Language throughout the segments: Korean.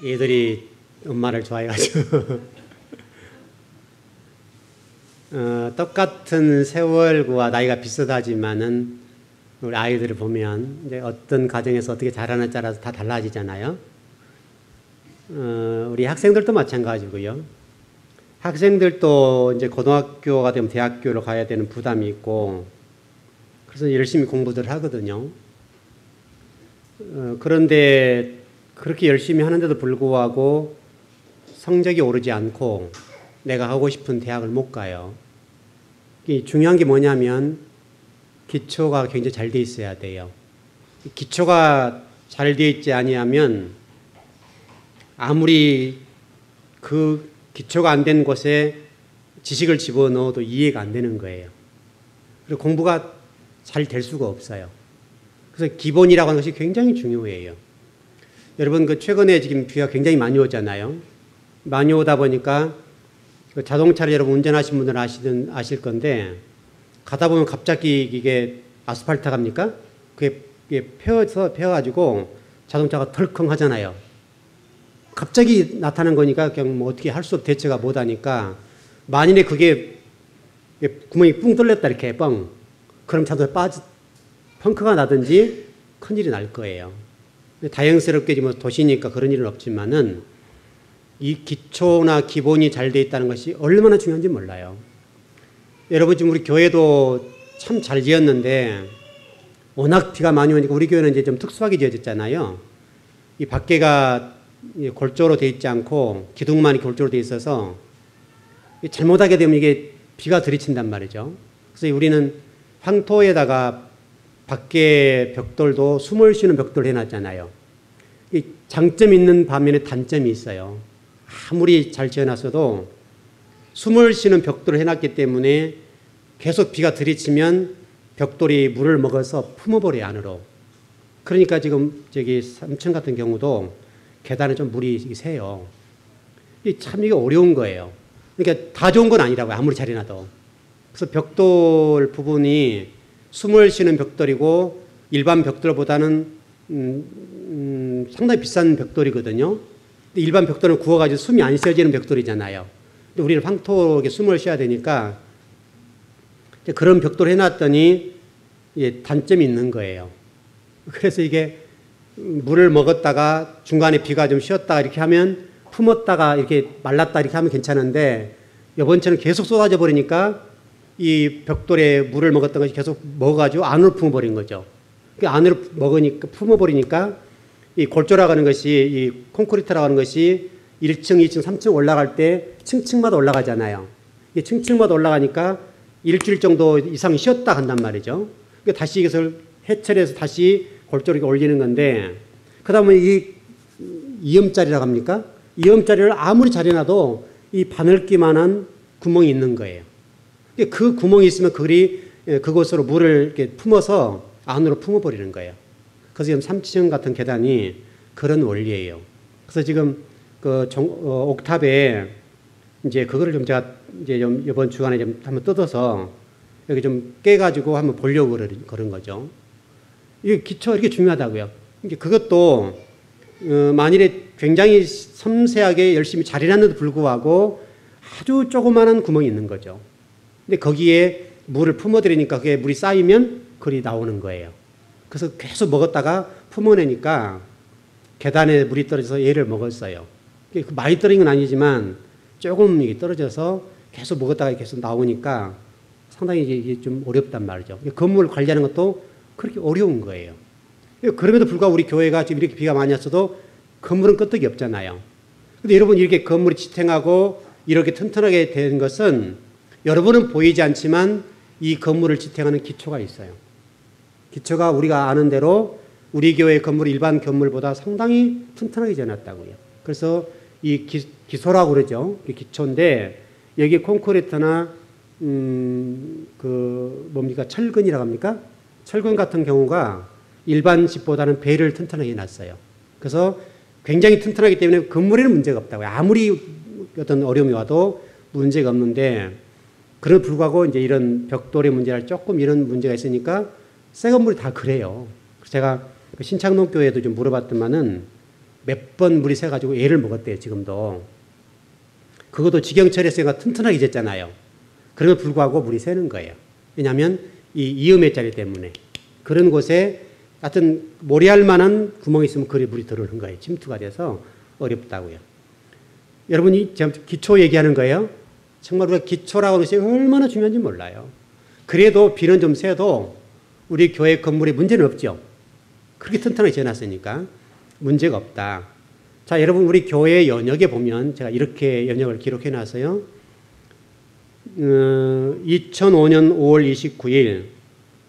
얘들이 엄마를 좋아해가지고 똑같은 세월과 나이가 비슷하지만은 우리 아이들을 보면 이제 어떤 가정에서 어떻게 자라느냐에 따라서 다 달라지잖아요. 우리 학생들도 마찬가지고요. 학생들도 이제 고등학교가 되면 대학교로 가야 되는 부담이 있고 그래서 열심히 공부들 하거든요. 그런데 그렇게 열심히 하는데도 불구하고 성적이 오르지 않고 내가 하고 싶은 대학을 못 가요. 중요한 게 뭐냐면 기초가 굉장히 잘 돼 있어야 돼요. 기초가 잘 돼 있지 아니하면 아무리 그 기초가 안 된 곳에 지식을 집어넣어도 이해가 안 되는 거예요. 그리고 공부가 잘 될 수가 없어요. 그래서 기본이라고 하는 것이 굉장히 중요해요. 여러분 최근에 지금 비가 굉장히 많이 오잖아요. 많이 오다 보니까 자동차를 여러분 운전하신 분들은 아실 건데 가다 보면 갑자기 이게 아스팔트 갑니까? 그게 펴가지고 자동차가 덜컹 하잖아요. 갑자기 나타난 거니까 그냥 뭐 어떻게 할 수 없 대처가 못 하니까 만일에 그게 구멍이 뿡 뚫렸다 이렇게 뻥 그럼 자동차 펑크가 나든지 큰일이 날 거예요. 다행스럽게 뭐 도시니까 그런 일은 없지만은 이 기초나 기본이 잘 돼 있다는 것이 얼마나 중요한지 몰라요. 여러분 지금 우리 교회도 참 잘 지었는데 워낙 비가 많이 오니까 우리 교회는 이제 좀 특수하게 지어졌잖아요. 이 밖에가 골조로 돼 있지 않고 기둥만 골조로 돼 있어서 잘못하게 되면 이게 비가 들이친단 말이죠. 그래서 우리는 황토에다가 밖에 벽돌도 숨을 쉬는 벽돌 해놨잖아요. 이 장점이 있는 반면에 단점이 있어요. 아무리 잘 지어놨어도 숨을 쉬는 벽돌을 해놨기 때문에 계속 비가 들이치면 벽돌이 물을 먹어서 품어버려요, 안으로. 그러니까 지금 저기 3층 같은 경우도 계단에 좀 물이 새요. 참 이게 어려운 거예요. 그러니까 다 좋은 건 아니라고요, 아무리 잘 해놔도. 그래서 벽돌 부분이 숨을 쉬는 벽돌이고 일반 벽돌보다는 상당히 비싼 벽돌이거든요. 일반 벽돌은 구워가지고 숨이 안 쉬어지는 벽돌이잖아요. 근데 우리는 황토에 숨을 쉬어야 되니까 그런 벽돌을 해놨더니 단점이 있는 거예요. 그래서 이게 물을 먹었다가 중간에 비가 좀 쉬었다가 이렇게 하면 품었다가 이렇게 말랐다 이렇게 하면 괜찮은데 이번처럼 계속 쏟아져 버리니까 이 벽돌에 물을 먹었던 것이 계속 먹어가지고 안으로 품어버린 거죠. 그 안으로 먹으니까 품어버리니까 이 골조라고 하는 것이 이 콘크리트라고 하는 것이 1층, 2층, 3층 올라갈 때 층층마다 올라가잖아요. 이 층층마다 올라가니까 일주일 정도 이상 쉬었다 간단 말이죠. 그러니까 다시 이것을 해체해서 다시 골조를 올리는 건데 그다음에 이 이음자리라고 합니까? 이음자리를 아무리 잘 해놔도 이 바늘기만한 구멍이 있는 거예요. 그 구멍이 있으면 그곳으로 물을 이렇게 품어서 안으로 품어버리는 거예요. 그래서 지금 3층 같은 계단이 그런 원리예요. 그래서 지금 옥탑에 이제 그거를 좀 제가 이제 좀 이번 주간에 좀 한번 뜯어서 여기 좀 깨가지고 한번 보려고 그런 거죠. 이게 기초 이렇게 중요하다고요. 그것도 만일에 굉장히 섬세하게 열심히 잘 해놨는데도 불구하고 아주 조그마한 구멍이 있는 거죠. 근데 거기에 물을 품어들이니까 그게 물이 쌓이면 그리 나오는 거예요. 그래서 계속 먹었다가 품어내니까 계단에 물이 떨어져서 얘를 먹었어요. 많이 떨어진 건 아니지만 조금 떨어져서 계속 먹었다가 계속 나오니까 상당히 이게 좀 어렵단 말이죠. 건물을 관리하는 것도 그렇게 어려운 거예요. 그럼에도 불구하고 우리 교회가 지금 이렇게 비가 많이 왔어도 건물은 끄떡이 없잖아요. 근데 여러분 이렇게 건물이 지탱하고 이렇게 튼튼하게 된 것은 여러분은 보이지 않지만 이 건물을 지탱하는 기초가 있어요. 기초가 우리가 아는 대로 우리 교회 건물이 일반 건물보다 상당히 튼튼하게 지어놨다고요. 그래서 이 기소라고 그러죠. 기초인데 여기 콘크리트나 철근이라고 합니까? 철근 같은 경우가 일반 집보다는 배를 튼튼하게 놨어요. 그래서 굉장히 튼튼하기 때문에 건물에는 문제가 없다고요. 아무리 어떤 어려움이 와도 문제가 없는데 그럼에도 불구하고 이제 이런 벽돌의 문제나 조금 이런 문제가 있으니까 새 건물이 다 그래요. 그래서 제가 신창동 교회도 좀 물어봤더만은 몇 번 물이 새가지고 애를 먹었대요, 지금도. 그것도 직영철에서가 튼튼하게 졌잖아요. 그럼에도 불구하고 물이 새는 거예요. 왜냐하면 이 이음의 자리 때문에. 그런 곳에 하여튼 모래알 만한 구멍이 있으면 그래 물이 들어오는 거예요. 침투가 돼서 어렵다고요. 여러분이 제가 기초 얘기하는 거예요. 정말 우리가 기초라고 하는 것이 얼마나 중요한지 몰라요. 그래도 비는 좀 새도 우리 교회 건물에 문제는 없죠. 그렇게 튼튼하게 지어놨으니까 문제가 없다. 자, 여러분 우리 교회 연역에 보면 제가 이렇게 연역을 기록해 놨어요. 2005년 5월 29일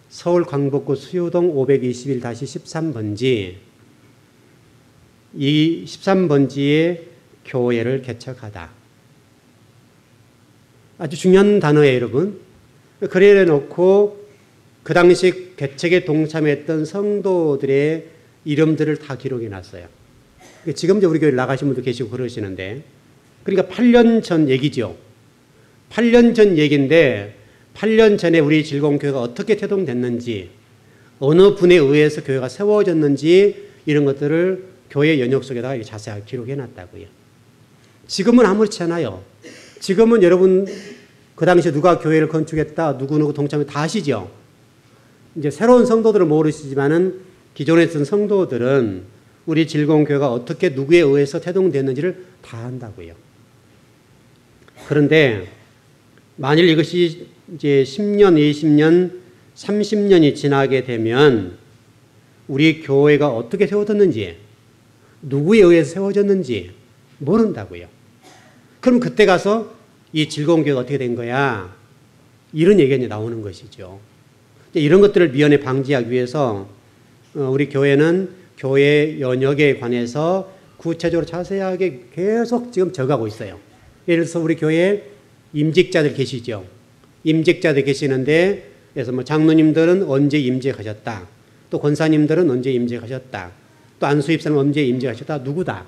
서울 광복구 수유동 521-13번지 이 13번지에 교회를 개척하다. 아주 중요한 단어예요, 여러분. 그래 놓고 그 당시 개척에 동참했던 성도들의 이름들을 다 기록해 놨어요. 지금 우리 교회 나가신 분도 계시고 그러시는데, 그러니까 8년 전 얘기죠. 8년 전 얘기인데 8년 전에 우리 질공교회가 어떻게 태동됐는지, 어느 분에 의해서 교회가 세워졌는지 이런 것들을 교회 연역 속에다가 자세하게 기록해 놨다고요. 지금은 아무렇지 않아요. 지금은 여러분 그 당시에 누가 교회를 건축했다, 누구누구 동참했다 다 아시죠? 이제 새로운 성도들은 모르시지만은 기존에 있던 성도들은 우리 질공교회가 어떻게 누구에 의해서 태동됐는지를 다 안다고요. 그런데 만일 이것이 이제 10년, 20년, 30년이 지나게 되면 우리 교회가 어떻게 세워졌는지, 누구에 의해서 세워졌는지 모른다고요. 그럼 그때 가서 이 질공교회가 어떻게 된 거야? 이런 얘기가 이제 나오는 것이죠. 이런 것들을 미연에 방지하기 위해서 우리 교회는 교회 연역에 관해서 구체적으로 자세하게 계속 지금 적어가고 있어요. 예를 들어서 우리 교회에 임직자들 계시죠. 임직자들 계시는데, 그래서 뭐 장로님들은 언제 임직하셨다. 또 권사님들은 언제 임직하셨다. 또 안수입사는 언제 임직하셨다. 누구다.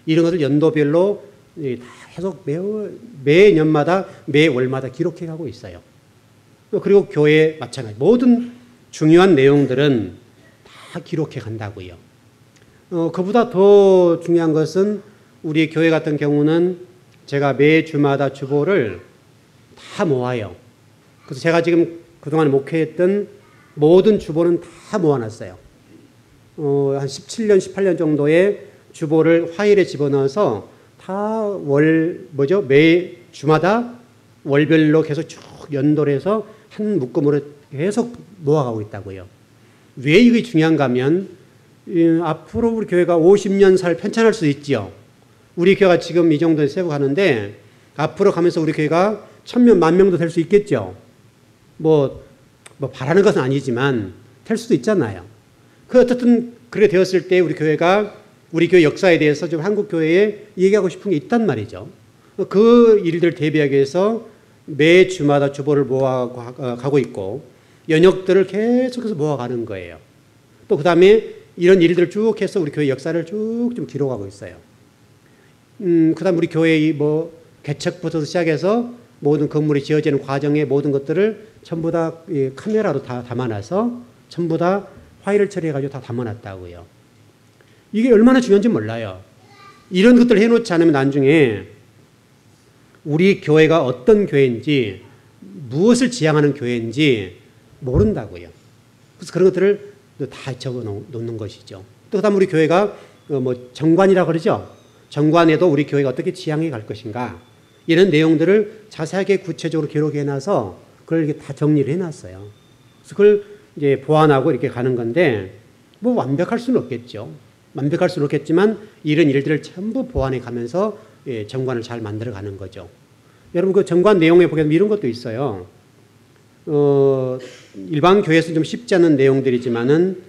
이런 것을 연도별로 계속 매년마다 매월마다 기록해 가고 있어요. 그리고 교회 마찬가지. 모든 중요한 내용들은 다 기록해 간다고요. 그보다 더 중요한 것은 우리 교회 같은 경우는 제가 매 주마다 주보를 다 모아요. 그래서 제가 지금 그동안 목회했던 모든 주보는 다 모아놨어요. 한 17년, 18년 정도의 주보를 파일에 집어넣어서 다 매 주마다 월별로 계속 쭉 연도를 해서 한 묶음으로 계속 모아가고 있다고요. 왜 이게 중요한가 하면, 앞으로 우리 교회가 50년 살 편찬할 수 있지요. 우리 교회가 지금 이 정도에 세고 가는데, 앞으로 가면서 우리 교회가 1000명, 10,000명도 될 수 있겠죠. 뭐 바라는 것은 아니지만, 될 수도 있잖아요. 어쨌든, 그렇게 되었을 때 우리 교회가 우리 교회 역사에 대해서 좀 한국 교회에 얘기하고 싶은 게 있단 말이죠. 그 일들 대비하기 위해서 매 주마다 주보를 모아가고 있고, 연역들을 계속해서 모아가는 거예요. 또 그 다음에 이런 일들을 쭉 해서 우리 교회 역사를 쭉 좀 기록하고 있어요. 그 다음 우리 교회의 개척부터 시작해서 모든 건물이 지어지는 과정의 모든 것들을 전부 다 카메라로 다 담아놔서 전부 다 파일을 처리해가지고 다 담아놨다고요. 이게 얼마나 중요한지 몰라요. 이런 것들을 해놓지 않으면 나중에 우리 교회가 어떤 교회인지, 무엇을 지향하는 교회인지 모른다고요. 그래서 그런 것들을 다 적어 놓는 것이죠. 또 그다음 우리 교회가 정관이라고 그러죠. 정관에도 우리 교회가 어떻게 지향해 갈 것인가, 이런 내용들을 자세하게 구체적으로 기록해 놔서 그걸 이렇게 다 정리를 해 놨어요. 그래서 그걸 이제 보완하고 이렇게 가는 건데, 완벽할 수는 없겠죠. 완벽할 수는 없겠지만 이런 일들을 전부 보완해 가면서 정관을 잘 만들어 가는 거죠. 여러분 그 정관 내용에 보게 되면 이런 것도 있어요. 일반 교회에서는 좀 쉽지 않은 내용들이지만은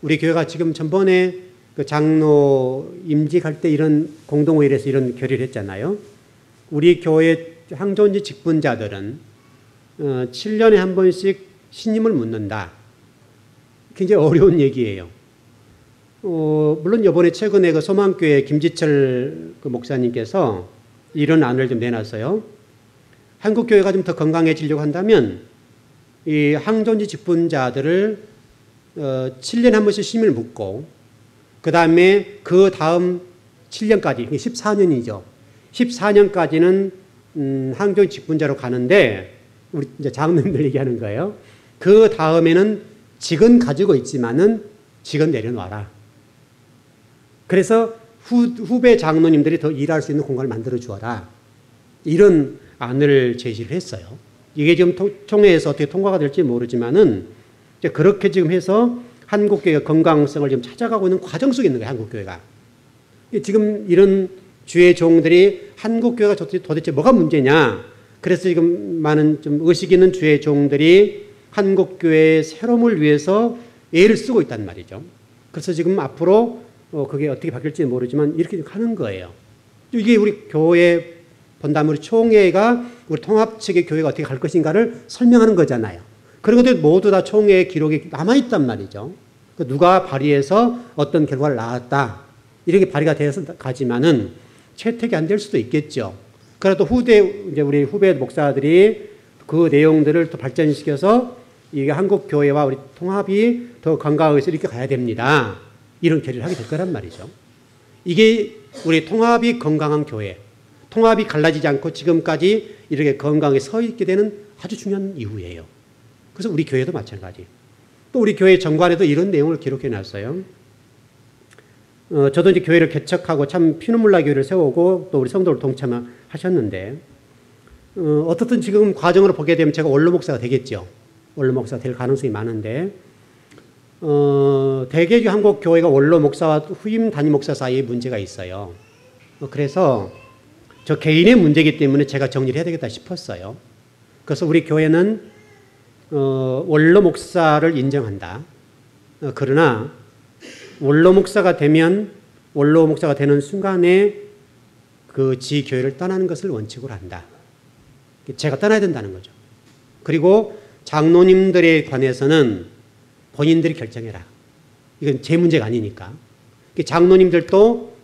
우리 교회가 지금 전번에 그 장로 임직할 때 이런 공동회의에서 이런 결의를 했잖아요. 우리 교회 항존지 직분자들은 7년에 한 번씩 신임을 묻는다. 굉장히 어려운 얘기예요. 물론 이번에 최근에 그 소망교회 김지철 그 목사님께서 이런 안을 좀 내놨어요. 한국 교회가 좀 더 건강해지려고 한다면 이 항존지 직분자들을 7년에 한 번씩 신임을 묻고, 그 다음에 그 다음 7년까지, 14년이죠. 14년까지는 항저우 직분자로 가는데 우리 이제 장로님들 얘기하는 거예요. 그 다음에는 직은 가지고 있지만은 직은 내려놔라. 그래서 후배 장로님들이 더 일할 수 있는 공간을 만들어 주어라. 이런 안을 제시를 했어요. 이게 지금 총회에서 어떻게 통과가 될지 모르지만은 그렇게 지금 해서 한국교회가 건강성을 지금 찾아가고 있는 과정 속에 있는 거예요. 한국교회가. 지금 이런 주의 종들이 한국교회가 도대체 뭐가 문제냐. 그래서 지금 많은 좀 의식 있는 주의 종들이 한국교회의 새로움을 위해서 애를 쓰고 있단 말이죠. 그래서 지금 앞으로 그게 어떻게 바뀔지 모르지만 이렇게 하는 거예요. 이게 우리 교회 본다면 우리 총회가 우리 통합 측의 교회가 어떻게 갈 것인가를 설명하는 거잖아요. 그런 것들 모두 다 총회의 기록이 남아있단 말이죠. 누가 발의해서 어떤 결과를 낳았다. 이렇게 발의가 되어서 가지만은 채택이 안 될 수도 있겠죠. 그래도 이제 우리 후배 목사들이 그 내용들을 또 발전시켜서 이게 한국 교회와 우리 통합이 더 건강해서 이렇게 가야 됩니다. 이런 결의를 하게 될 거란 말이죠. 이게 우리 통합이 건강한 교회, 통합이 갈라지지 않고 지금까지 이렇게 건강에 서 있게 되는 아주 중요한 이유예요. 그래서 우리 교회도 마찬가지. 또 우리 교회 정관에도 이런 내용을 기록해 놨어요. 저도 이제 교회를 개척하고 참 피눈물 나 교회를 세우고 또 우리 성도를 동참하셨는데 어떻든 지금 과정으로 보게 되면 제가 원로 목사가 되겠죠. 원로 목사가 될 가능성이 많은데 대개 한국 교회가 원로 목사와 후임 담임 목사 사이에 문제가 있어요. 그래서 저 개인의 문제이기 때문에 제가 정리를 해야 되겠다 싶었어요. 그래서 우리 교회는 원로 목사를 인정한다. 그러나 원로 목사가 되면 원로 목사가 되는 순간에 그 지교회를 떠나는 것을 원칙으로 한다. 제가 떠나야 된다는 거죠. 그리고 장로님들에 관해서는 본인들이 결정해라. 이건 제 문제가 아니니까. 장로님들도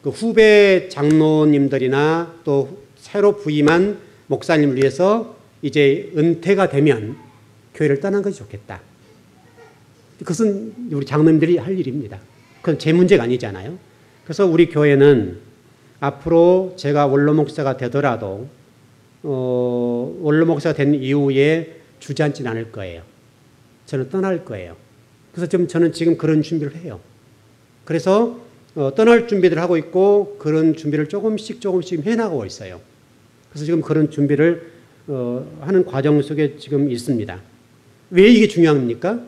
그 후배 장로님들이나 또 새로 부임한 목사님을 위해서 이제 은퇴가 되면 교회를 떠나는 것이 좋겠다. 그것은 우리 장로님들이 할 일입니다. 그건 제 문제가 아니잖아요. 그래서 우리 교회는 앞으로 제가 원로 목사가 되더라도 원로 목사가 된 이후에 주저앉지는 않을 거예요. 저는 떠날 거예요. 그래서 저는 지금 그런 준비를 해요. 그래서 떠날 준비를 하고 있고 그런 준비를 조금씩 해나가고 있어요. 그래서 지금 그런 준비를 하는 과정 속에 지금 있습니다. 왜 이게 중요합니까?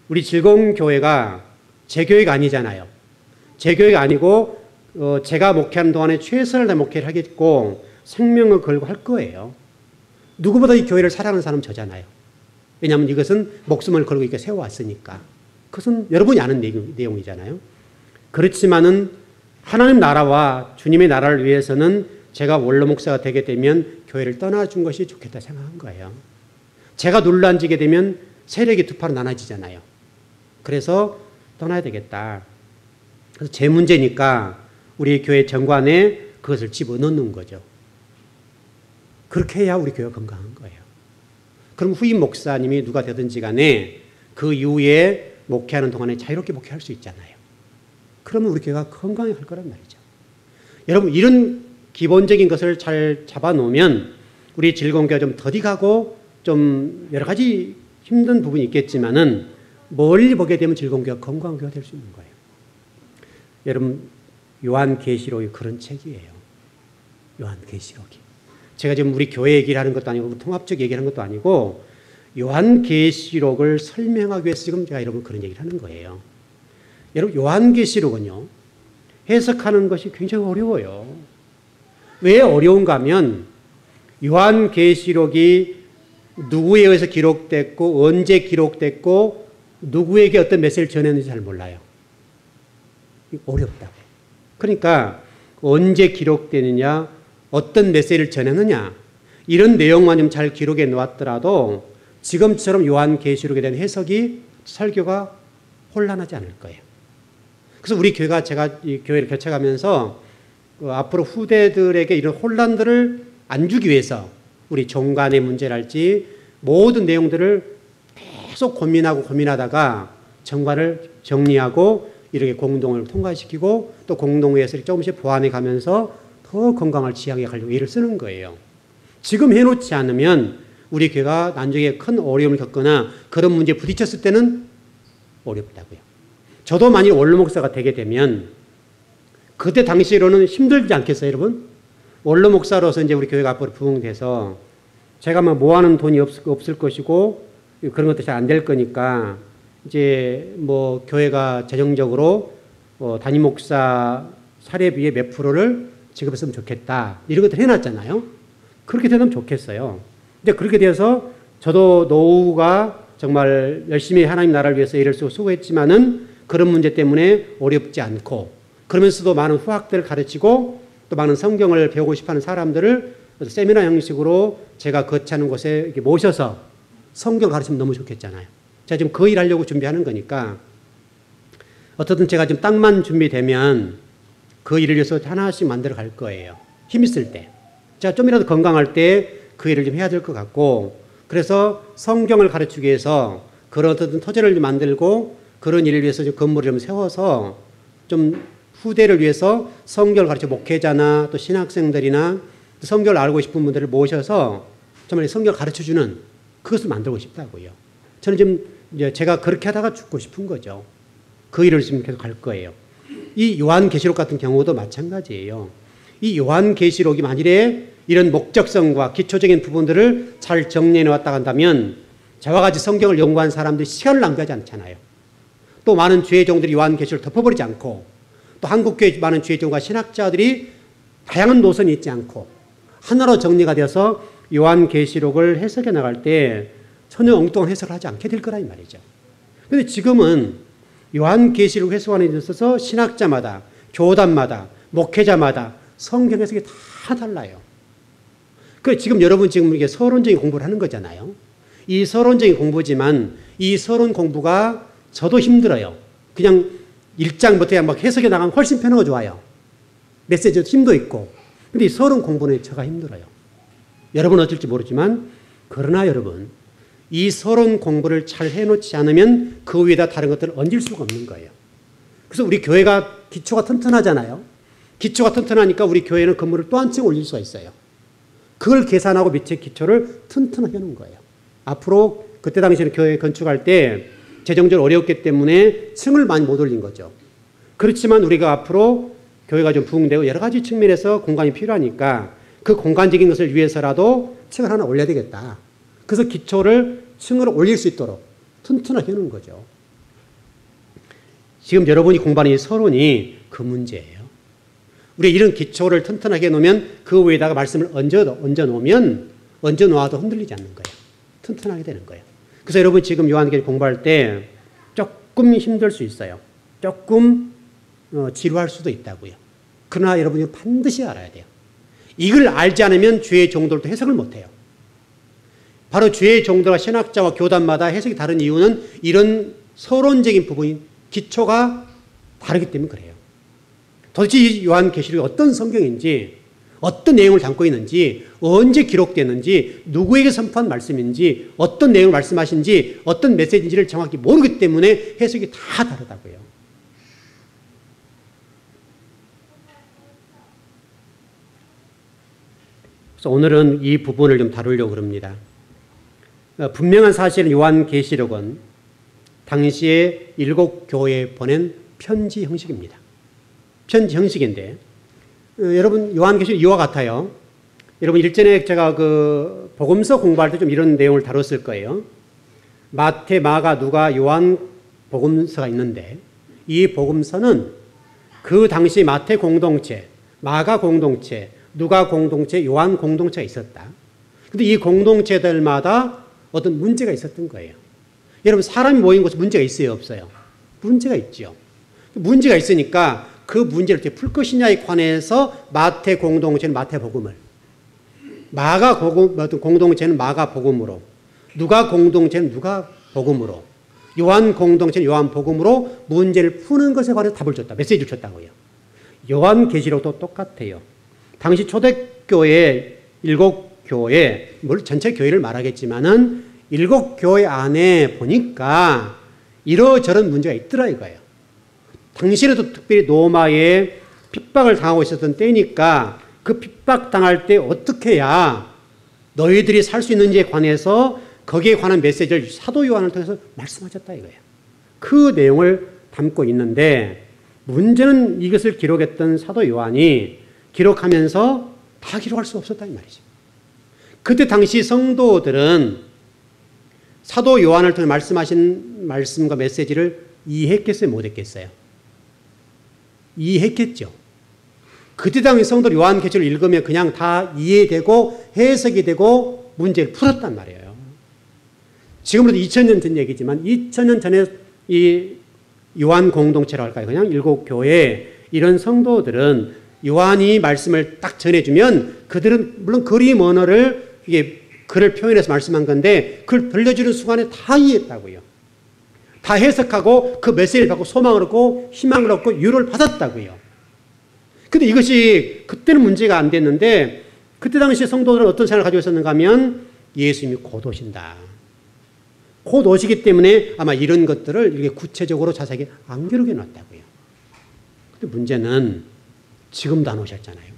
우리 즐거운 교회가 제 교회가 아니잖아요. 제 교회가 아니고 제가 목회하는 동안에 최선을 다해 목회를 하겠고 생명을 걸고 할 거예요. 누구보다 이 교회를 사랑하는 사람은 저잖아요. 왜냐하면 이것은 목숨을 걸고 이렇게 세워왔으니까. 그것은 여러분이 아는 내용이잖아요. 그렇지만은 하나님 나라와 주님의 나라를 위해서는 제가 원로 목사가 되게 되면 교회를 떠나준 것이 좋겠다 생각한 거예요. 제가 눌러앉게 되면 세력이 두 파로 나눠지잖아요. 그래서 떠나야 되겠다. 그래서 제 문제니까 우리 교회 정관에 그것을 집어넣는 거죠. 그렇게 해야 우리 교회가 건강한 거예요. 그럼 후임 목사님이 누가 되든지 간에 그 이후에 목회하는 동안에 자유롭게 목회할 수 있잖아요. 그러면 우리 교회가 건강해 갈 거란 말이죠. 여러분 이런 기본적인 것을 잘 잡아놓으면 우리 즐거운 교회가 좀 더디 가고 좀 여러 가지 힘든 부분이 있겠지만은 멀리 보게 되면 즐거운 교회가 건강한 교회가 될 수 있는 거예요. 여러분 요한계시록이 그런 책이에요. 요한계시록이. 제가 지금 우리 교회 얘기를 하는 것도 아니고 통합적 얘기를 하는 것도 아니고 요한계시록을 설명하기 위해서 지금 제가 여러분 그런 얘기를 하는 거예요. 여러분 요한계시록은요. 해석하는 것이 굉장히 어려워요. 왜 어려운가 하면 요한계시록이 누구에 의해서 기록됐고 언제 기록됐고 누구에게 어떤 메시지를 전했는지 잘 몰라요. 어렵다고. 그러니까 언제 기록되느냐 어떤 메시지를 전했느냐 이런 내용만 좀 잘 기록해 놓았더라도 지금처럼 요한계시록에 대한 해석이 설교가 혼란하지 않을 거예요. 그래서 우리 교회가 제가 이 교회를 개척하면서 앞으로 후대들에게 이런 혼란들을 안 주기 위해서 우리 종간의 문제랄지 모든 내용들을 계속 고민하다가 정관을 정리하고 이렇게 공동을 통과시키고 또 공동회에서 조금씩 보완해 가면서 더 건강을 지향해 가려고 애를 쓰는 거예요. 지금 해놓지 않으면 우리 교회가 나중에 큰 어려움을 겪거나 그런 문제에 부딪혔을 때는 어렵다고요. 저도 만일 원로 목사가 되게 되면 그때 당시로는 힘들지 않겠어요, 여러분? 원로 목사로서 이제 우리 교회가 앞으로 부흥돼서 제가 뭐 모아놓은 돈이 없을 것이고 그런 것도 잘 안 될 거니까 이제 뭐 교회가 재정적으로 담임 목사 사례비의 몇 프로를 지급했으면 좋겠다. 이런 것들 해놨잖아요. 그렇게 되면 좋겠어요. 근데 그렇게 되어서 저도 노후가 정말 열심히 하나님 나라를 위해서 일을 쓰고 수고했지만은 그런 문제 때문에 어렵지 않고 그러면서도 많은 후학들을 가르치고 또 많은 성경을 배우고 싶어하는 사람들을 세미나 형식으로 제가 거치하는 곳에 이렇게 모셔서 성경 가르치면 너무 좋겠잖아요. 제가 지금 그 일 하려고 준비하는 거니까 어떻든 제가 지금 땅만 준비되면 그 일을 위해서 하나씩 만들어 갈 거예요. 힘 있을 때. 제가 좀이라도 건강할 때 그 일을 좀 해야 될 것 같고 그래서 성경을 가르치기 위해서 그런 어떤 토지를 만들고 그런 일을 위해서 건물을 좀 세워서 좀 후대를 위해서 성경을 가르쳐 목회자나 또 신학생들이나 성경을 알고 싶은 분들을 모셔서 정말 성경을 가르쳐주는 그것을 만들고 싶다고요. 저는 지금 이제 제가 그렇게 하다가 죽고 싶은 거죠. 그 일을 지금 계속 할 거예요. 이 요한계시록 같은 경우도 마찬가지예요. 이 요한계시록이 만일에 이런 목적성과 기초적인 부분들을 잘 정리해 놓았다 한다면 저와 같이 성경을 연구한 사람들이 시간을 낭비하지 않잖아요. 또 많은 주의 종들이 요한계시록을 덮어버리지 않고 또 한국교회 많은 주의 종과 신학자들이 다양한 노선이 있지 않고 하나로 정리가 되어서 요한계시록을 해석해 나갈 때 전혀 엉뚱한 해석을 하지 않게 될 거란 말이죠. 그런데 지금은 요한계시록 해석하는 데 있어서 신학자마다 교단마다 목회자마다 성경 해석이 다 달라요. 그래서 지금 여러분 지금 이게 서론적인 공부를 하는 거잖아요. 이 서론적인 공부지만 이 서론 공부가 저도 힘들어요. 그냥 1장부터 그냥 막 해석해 나가면 훨씬 편하고 좋아요. 메시지도 힘도 있고. 근데 이 서론 공부는 제가 힘들어요. 여러분은 어쩔지 모르지만 그러나 여러분 이 서론 공부를 잘 해놓지 않으면 그 위에다 다른 것들을 얹을 수가 없는 거예요. 그래서 우리 교회가 기초가 튼튼하잖아요. 기초가 튼튼하니까 우리 교회는 건물을 또 한 층 올릴 수가 있어요. 그걸 계산하고 밑에 기초를 튼튼하게 해놓은 거예요. 앞으로 그때 당시에는 교회 건축할 때 재정적으로 어려웠기 때문에 층을 많이 못 올린 거죠. 그렇지만 우리가 앞으로 교회가 좀 부흥되고 여러 가지 측면에서 공간이 필요하니까 그 공간적인 것을 위해서라도 층을 하나 올려야 되겠다. 그래서 기초를 층으로 올릴 수 있도록 튼튼하게 해놓은 거죠. 지금 여러분이 공부하는 이 서론이 그 문제예요. 우리 이런 기초를 튼튼하게 놓으면 그 위에다가 말씀을 얹어 놓아도 흔들리지 않는 거예요. 튼튼하게 되는 거예요. 그래서 여러분 지금 요한계시록 공부할 때 조금 힘들 수 있어요. 조금 지루할 수도 있다고요. 그러나 여러분이 반드시 알아야 돼요. 이걸 알지 않으면 주의 종들도 해석을 못해요. 바로 주의 종들과 신학자와 교단마다 해석이 다른 이유는 이런 서론적인 부분이 기초가 다르기 때문에 그래요. 도대체 이 요한계시록이 어떤 성경인지 어떤 내용을 담고 있는지 언제 기록됐는지 누구에게 선포한 말씀인지 어떤 내용을 말씀하신지 어떤 메시지인지를 정확히 모르기 때문에 해석이 다 다르다고요. 그래서 오늘은 이 부분을 좀 다루려고 합니다. 분명한 사실은 요한계시록은 당시에 7 교회에 보낸 편지 형식입니다. 편지 형식인데 여러분 요한계시록 이와 같아요. 여러분 일전에 제가 그 복음서 공부할 때 좀 이런 내용을 다뤘을 거예요. 마태, 마가, 누가, 요한 복음서가 있는데 이 복음서는 그 당시 마태 공동체, 마가 공동체, 누가 공동체, 요한 공동체가 있었다. 그런데 이 공동체들마다 어떤 문제가 있었던 거예요. 여러분 사람이 모인 곳에 문제가 있어요, 없어요? 문제가 있죠. 문제가 있으니까 그 문제를 어떻게 풀 것이냐에 관해서 마태 공동체는 마태복음을, 마가 공동체는 마가복음으로, 누가 공동체는 누가복음으로, 요한 공동체는 요한복음으로 문제를 푸는 것에 관해서 답을 줬다. 메시지를 줬다고요. 요한계시록도 똑같아요. 당시 초대교회 7교회, 물론 전체 교회를 말하겠지만은 7교회 안에 보니까 이러저런 문제가 있더라 이거예요. 당시에도 특별히 로마에 핍박을 당하고 있었던 때니까 그 핍박 당할 때 어떻게 해야 너희들이 살 수 있는지에 관해서 거기에 관한 메시지를 사도 요한을 통해서 말씀하셨다 이거예요. 그 내용을 담고 있는데 문제는 이것을 기록했던 사도 요한이 기록하면서 다 기록할 수 없었다 이 말이죠. 그때 당시 성도들은 사도 요한을 통해 말씀하신 말씀과 메시지를 이해했겠어요? 못했겠어요? 이해했겠죠. 그때 당시 성도 요한계시록을 읽으면 그냥 다 이해되고 해석이 되고 문제를 풀었단 말이에요. 지금으로도 2000년 전 얘기지만 2000년 전에 이 요한 공동체라고 할까요? 그냥 일곱 교회 이런 성도들은 요한이 말씀을 딱 전해주면 그들은 물론 그림 언어를 이게 글을 표현해서 말씀한 건데 그걸 들려주는 순간에 다 이해했다고요. 다 해석하고 그 메시지를 받고 소망을 얻고 희망을 얻고 위로를 받았다고요. 근데 이것이 그때는 문제가 안 됐는데 그때 당시 성도들은 어떤 생각을 가지고 있었는가 하면 예수님이 곧 오신다. 곧 오시기 때문에 아마 이런 것들을 이렇게 구체적으로 자세하게 안 기록해 놨다고요. 근데 문제는 지금도 안 오셨잖아요.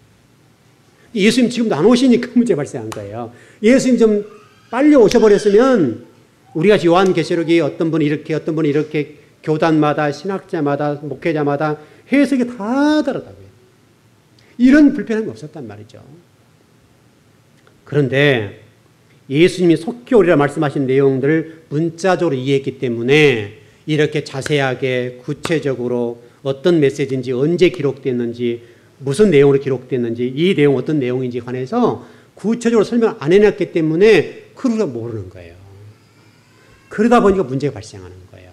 예수님 지금도 안 오시니까 문제 발생한 거예요. 예수님 좀 빨리 오셔버렸으면 우리가 요한계시록이 어떤 분이 이렇게 어떤 분이 이렇게 교단마다 신학자마다 목회자마다 해석이 다 다르다고요. 이런 불편함이 없었단 말이죠. 그런데 예수님이 속히 오리라 말씀하신 내용들을 문자적으로 이해했기 때문에 이렇게 자세하게 구체적으로 어떤 메시지인지 언제 기록됐는지 무슨 내용으로 기록됐는지 이 내용 어떤 내용인지 관해서 구체적으로 설명 안 해놨기 때문에 그걸 모르는 거예요. 그러다 보니까 문제가 발생하는 거예요.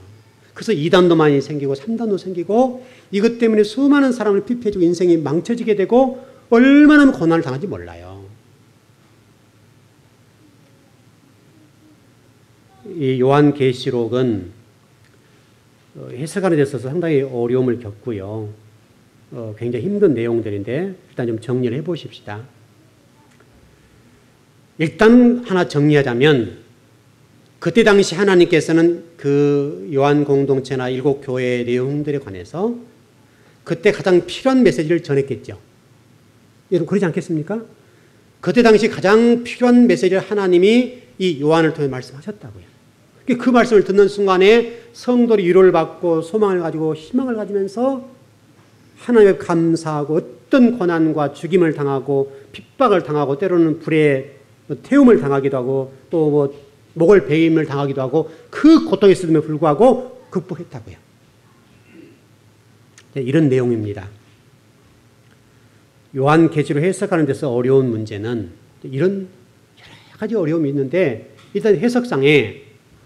그래서 2단도 많이 생기고 3단도 생기고 이것 때문에 수많은 사람을 피폐해주고 인생이 망쳐지게 되고 얼마나 고난을 당한지 몰라요. 이 요한계시록은 해석하는 데 있어서 상당히 어려움을 겪고요. 굉장히 힘든 내용들인데 일단 좀 정리를 해보십시다. 일단 하나 정리하자면 그때 당시 하나님께서는 그 요한 공동체나 일곱 교회의 내용들에 관해서 그때 가장 필요한 메시지를 전했겠죠. 여러분 그러지 않겠습니까? 그때 당시 가장 필요한 메시지를 하나님이 이 요한을 통해 말씀하셨다고요. 그 말씀을 듣는 순간에 성도들이 위로를 받고 소망을 가지고 희망을 가지면서 하나님께 감사하고 어떤 고난과 죽임을 당하고 핍박을 당하고 때로는 불에 태움을 당하기도 하고 또 목을 베임을 당하기도 하고 그 고통이 있음에도 불구하고 극복했다고요. 이런 내용입니다. 요한계시록 해석하는 데서 어려운 문제는 이런 여러 가지 어려움이 있는데 일단 해석상에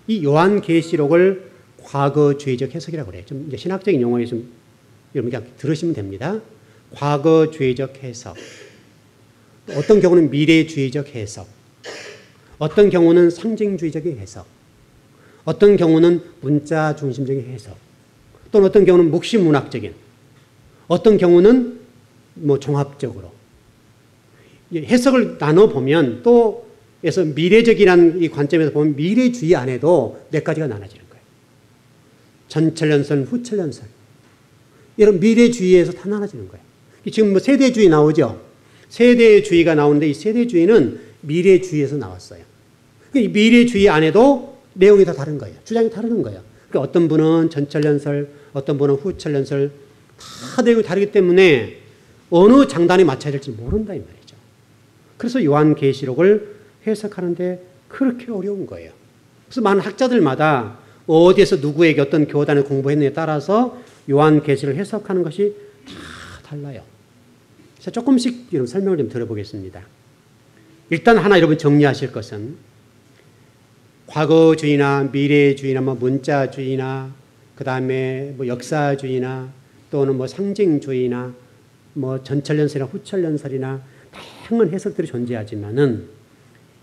이 요한계시록을 과거주의적 해석이라고 그래요. 좀 이제 신학적인 용어에 좀 여러분 그냥 들으시면 됩니다. 과거주의적 해석. 어떤 경우는 미래주의적 해석. 어떤 경우는 상징주의적인 해석. 어떤 경우는 문자 중심적인 해석. 또는 어떤 경우는 묵시문학적인. 어떤 경우는 종합적으로. 해석을 나눠보면 또 그래서 미래적이라는 이 관점에서 보면 미래주의 안에도 몇 가지가 나눠지는 거예요. 전천년설, 후천년설. 이런 미래주의에서 다 나눠지는 거예요. 지금 세대주의 나오죠? 세대주의가 나오는데 이 세대주의는 미래주의에서 나왔어요. 이 미래주의 안에도 내용이 다 다른 거예요. 주장이 다른 거예요. 그러니까 어떤 분은 전천년설, 어떤 분은 후천년설 다 내용이 다르기 때문에 어느 장단에 맞춰야 될지 모른다 이 말이죠. 그래서 요한계시록을 해석하는데 그렇게 어려운 거예요. 그래서 많은 학자들마다 어디에서 누구에게 어떤 교단을 공부했느냐에 따라서 요한계시록을 해석하는 것이 다 달라요. 그래서 조금씩 여러분 설명을 좀 들어보겠습니다. 일단 하나 여러분 정리하실 것은 과거주의나 미래주의나 문자주의나 그 다음에 역사주의나 또는 상징주의나 전천년설이나 후천년설이나 다양한 해석들이 존재하지만은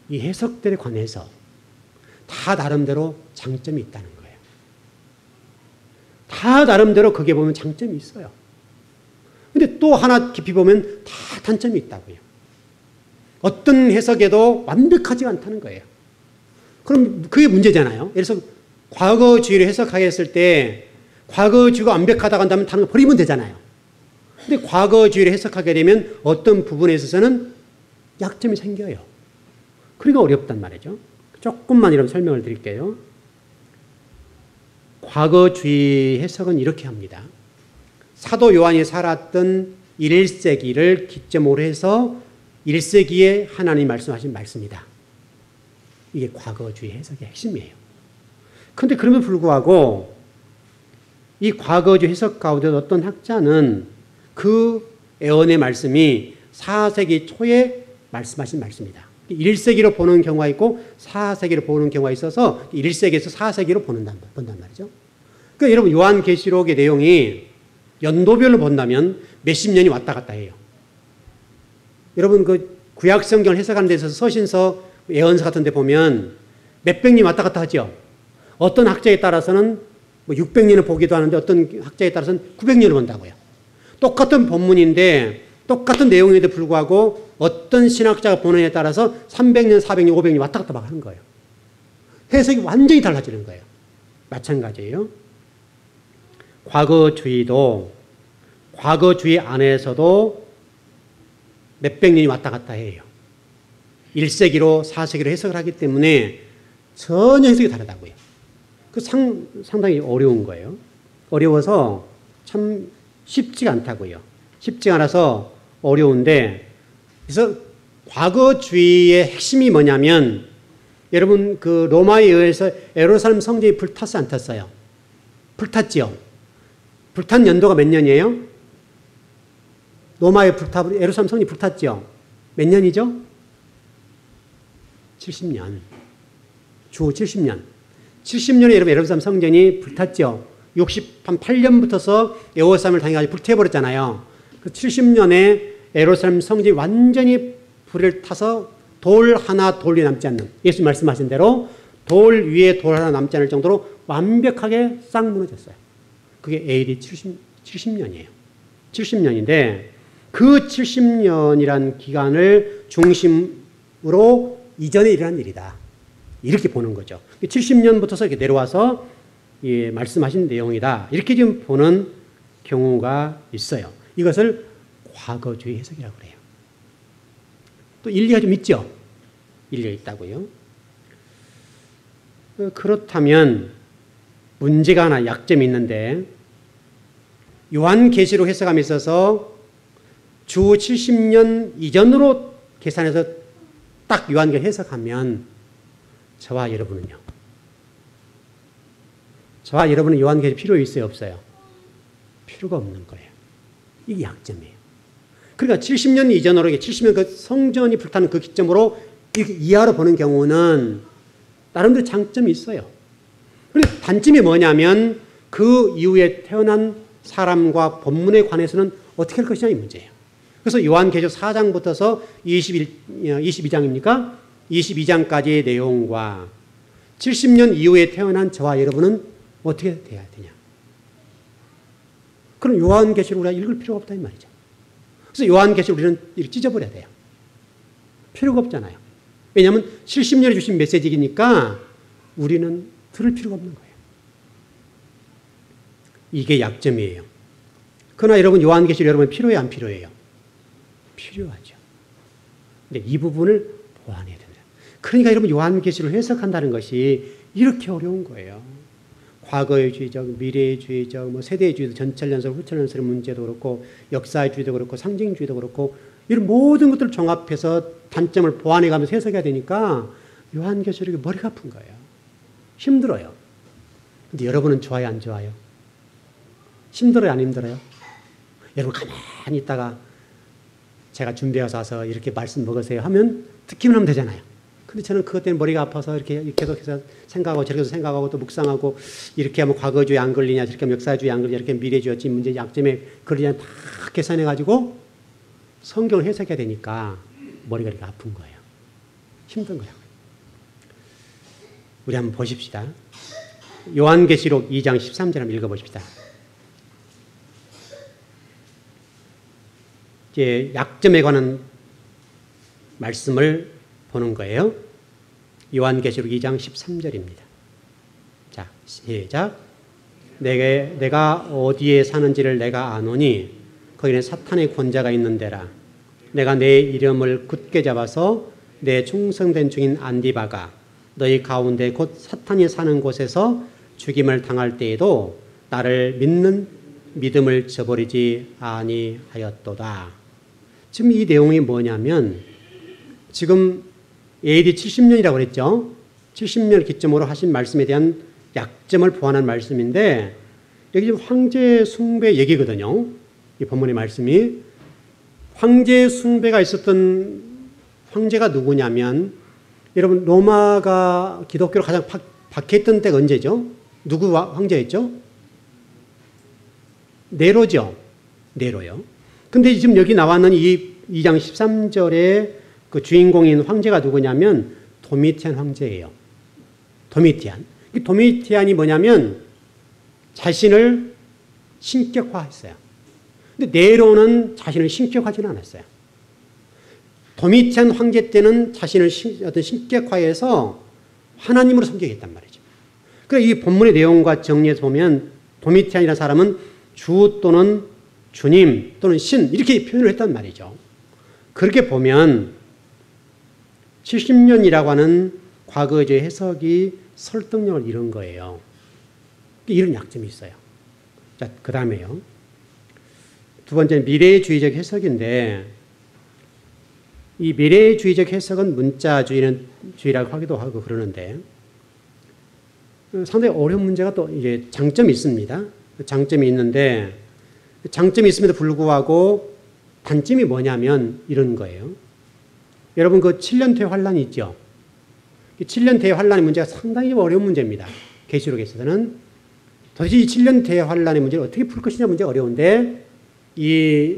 이 해석들에 관해서 다 나름대로 장점이 있다는 거예요. 다 나름대로 거기에 보면 장점이 있어요. 근데 또 하나 깊이 보면 다 단점이 있다고요. 어떤 해석에도 완벽하지 않다는 거예요. 그럼 그게 문제잖아요. 예를 들어서 과거주의를 해석하게 했을 때 과거주의가 완벽하다고 한다면 다른 거 버리면 되잖아요. 근데 과거주의를 해석하게 되면 어떤 부분에 있어서는 약점이 생겨요. 그러니까 어렵단 말이죠. 조금만 이런 설명을 드릴게요. 과거주의 해석은 이렇게 합니다. 사도 요한이 살았던 1세기를 기점으로 해서 1세기에 하나님이 말씀하신 말씀이다. 이게 과거주의 해석의 핵심이에요. 그런데 그럼에도 불구하고 이 과거주의 해석 가운데 어떤 학자는 그 예언의 말씀이 4세기 초에 말씀하신 말씀이다. 1세기로 보는 경우가 있고 4세기로 보는 경우가 있어서 1세기에서 4세기로 본단 말이죠. 그러니까 여러분 요한계시록의 내용이 연도별로 본다면 몇십 년이 왔다 갔다 해요. 여러분 그 구약성경을 해석하는 데 있어서 서신서, 예언서 같은 데 보면 몇백 년이 왔다 갔다 하죠. 어떤 학자에 따라서는 뭐 600년을 보기도 하는데 어떤 학자에 따라서는 900년을 본다고요. 똑같은 본문인데 똑같은 내용에도 불구하고 어떤 신학자가 보느냐에 따라서 300년, 400년, 500년 왔다 갔다 막 하는 거예요. 해석이 완전히 달라지는 거예요. 마찬가지예요. 과거주의도 과거주의 안에서도 몇백 년이 왔다 갔다 해요. 1세기로 4세기로 해석을 하기 때문에 전혀 해석이 다르다고요. 그 상당히 어려운 거예요. 어려워서 참 쉽지가 않다고요. 쉽지가 않아서 어려운데, 그래서 과거주의의 핵심이 뭐냐면, 여러분 그 로마에 의해서 예루살렘 성전이 불탔어요, 안 탔어요? 불탔지요. 불탄 연도가 몇 년이에요? 로마에 예루살렘 성전이 불탔죠. 몇 년이죠? 70년. 주 70년. 70년에 여러분 예루살렘 성전이 불탔죠. 68년부터서 예루살렘을 당해가지고 불태워버렸잖아요. 그 70년에 예루살렘 성전이 완전히 불을 타서 돌 하나 돌이 남지 않는, 예수 말씀하신 대로 돌 위에 돌 하나 남지 않을 정도로 완벽하게 싹 무너졌어요. 그게 AD 70년이에요. 70년인데 그 70년이란 기간을 중심으로 이전에 일어난 일이다. 이렇게 보는 거죠. 70년부터서 이렇게 내려와서 예, 말씀하신 내용이다. 이렇게 좀 보는 경우가 있어요. 이것을 과거주의 해석이라고 그래요. 또 일리가 좀 있죠? 일리가 있다고요. 그렇다면 문제가 하나, 약점이 있는데, 요한계시록 해석함에 있어서 주 70년 이전으로 계산해서 딱 요한계시록 해석하면 저와 여러분은요? 저와 여러분은 요한계시록 필요 있어요, 없어요? 필요가 없는 거예요. 이게 약점이에요. 그러니까 70년 이전으로, 70년 그 성전이 불타는 그 기점으로 이렇게 이하로 보는 경우는 나름대로 장점이 있어요. 그런데 단점이 뭐냐면 그 이후에 태어난 사람과 본문에 관해서는 어떻게 할 것이냐 이 문제예요. 그래서 요한계시록 4장부터서 22장입니까? 22장까지의 내용과 70년 이후에 태어난 저와 여러분은 어떻게 돼야 되냐. 그럼 요한계시록 우리가 읽을 필요가 없다 이 말이죠. 그래서 요한계시록 우리는 이렇게 찢어버려야 돼요. 필요가 없잖아요. 왜냐하면 70년에 주신 메시지이니까 우리는 들을 필요가 없는 거예요. 이게 약점이에요. 그러나 여러분 요한계시록 여러분 필요해요, 안 필요해요? 필요하죠. 근데 이 부분을 보완해야 된다. 그러니까 여러분 요한계시록을 해석한다는 것이 이렇게 어려운 거예요. 과거의주의적, 미래의주의적, 뭐 세대주의도, 전철연설, 후철연설의 문제도 그렇고, 역사주의도 그렇고, 상징주의도 그렇고, 이런 모든 것들을 종합해서 단점을 보완해가면서 해석해야 되니까 요한계시록이 머리가 아픈 거예요. 힘들어요. 근데 여러분은 좋아요, 안 좋아요? 힘들어요, 안 힘들어요? 여러분 가만히 있다가 제가 준비해서 와서 이렇게 말씀 먹으세요 하면 듣기만 하면 되잖아요. 근데 저는 그것 때문에 머리가 아파서 이렇게 계속해서 생각하고 저렇게 생각하고 또 묵상하고 이렇게 하면 과거주의 안 걸리냐, 저렇게 하면 역사주의 안 걸리냐, 이렇게 미래주의 문제 약점에 걸리냐 다 계산해가지고 성경을 해석해야 되니까 머리가 이렇게 아픈 거예요. 힘든 거예요. 우리 한번 보십시다. 요한계시록 2장 13절 한번 읽어보십시다. 이제 약점에 관한 말씀을 보는 거예요. 요한계시록 2장 13절입니다. 자, 시작. 내가 어디에 사는지를 내가 아노니 거기는 사탄의 권자가 있는 데라. 내가 내 이름을 굳게 잡아서 내 충성된 중인 안디바가 너희 가운데 곧 사탄이 사는 곳에서 죽임을 당할 때에도 나를 믿는 믿음을 저버리지 아니하였도다. 지금 이 내용이 뭐냐면 지금 AD 70년이라고 그랬죠. 70년 기점으로 하신 말씀에 대한 약점을 보완한 말씀인데 여기 지금 황제 숭배 얘기거든요. 이 본문의 말씀이 황제 숭배가 있었던 황제가 누구냐면 여러분 로마가 기독교로 가장 박해했던 때가 언제죠? 누구 황제였죠? 네로죠. 네로요. 근데 지금 여기 나와는 이 2장 13절에 그 주인공인 황제가 누구냐면 도미티안 황제예요. 도미티안. 이 도미티안이 뭐냐면 자신을 신격화했어요. 근데 네로는 자신을 신격화하지는 않았어요. 도미티안 황제 때는 자신을 어떤 신격화해서 하나님으로 섬기겠단 말이죠. 그래서 이 본문의 내용과 정리해서 보면 도미티안이라는 사람은 주 또는 주님 또는 신 이렇게 표현을 했단 말이죠. 그렇게 보면 70년이라고 하는 과거의 해석이 설득력을 잃은 거예요. 이런 약점이 있어요. 자, 그 다음에요. 두 번째는 미래주의적 해석인데 이 미래주의적 해석은 문자주의라고 하기도 하고 그러는데 상당히 어려운 문제가 또 이제 장점이 있습니다. 장점이 있는데 장점이 있음에도 불구하고 단점이 뭐냐면 이런 거예요. 여러분 그 7년퇴 환란이 있죠. 7년퇴 환란의 문제가 상당히 어려운 문제입니다. 계시록에서는 도대체 이 7년퇴 환란의 문제를 어떻게 풀 것이냐 문제가 어려운데 이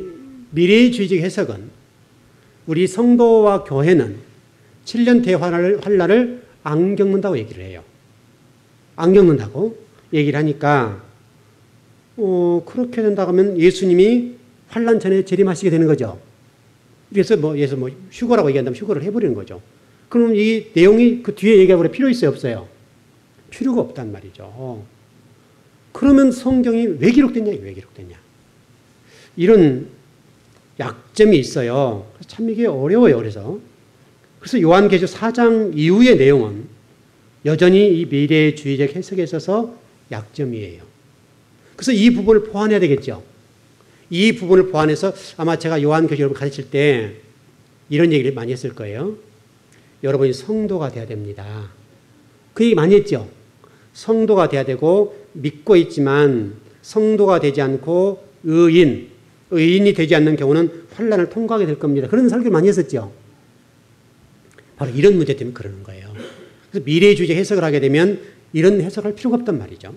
미래주의적 해석은 우리 성도와 교회는 7년퇴 환란을 안 겪는다고 얘기를 해요. 안 겪는다고 얘기를 하니까 그렇게 된다고 하면 예수님이 환란 전에 재림하시게 되는 거죠. 그래서 예를 휴거라고 얘기한다면 휴거를 해버리는 거죠. 그럼 이 내용이 그 뒤에 얘기하고 필요 있어요, 없어요? 필요가 없단 말이죠. 그러면 성경이 왜 기록됐냐? 이런 약점이 있어요. 참 이게 어려워요. 그래서 요한계시록 4장 이후의 내용은 여전히 이 미래주의적 해석에 있어서 약점이에요. 그래서 이 부분을 보완해야 되겠죠. 이 부분을 보완해서 아마 제가 요한계시록을 가르칠 때 이런 얘기를 많이 했을 거예요. 여러분이 성도가 돼야 됩니다. 그 얘기 많이 했죠. 성도가 돼야 되고 믿고 있지만 성도가 되지 않고 의인이 되지 않는 경우는 환란을 통과하게 될 겁니다. 그런 설교를 많이 했었죠. 바로 이런 문제 때문에 그러는 거예요. 그래서 미래주의적 해석을 하게 되면 이런 해석할 필요가 없단 말이죠.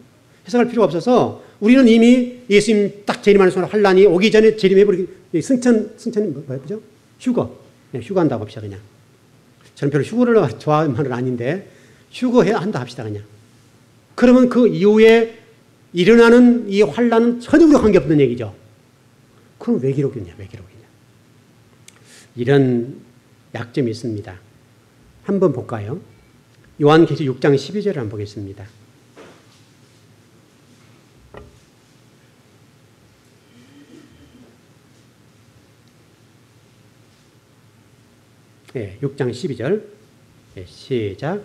해석할 필요가 없어서 우리는 이미 예수님 딱 재림하는 순간 환란이 오기 전에 재림해버리기 승천이 뭐죠? 휴거. 네, 휴거한다고 합시다 그냥. 저는 별로 휴거를 좋아하는 말은 아닌데 휴거해야 한다 합시다 그냥. 그러면 그 이후에 일어나는 이 환란은 전혀 우리가 관계없는 얘기죠. 그럼 왜 기록했냐? 이런 약점이 있습니다. 한번 볼까요? 요한계시록 6장 12절을 한번 보겠습니다. 네, 6장 12절. 네, 시작.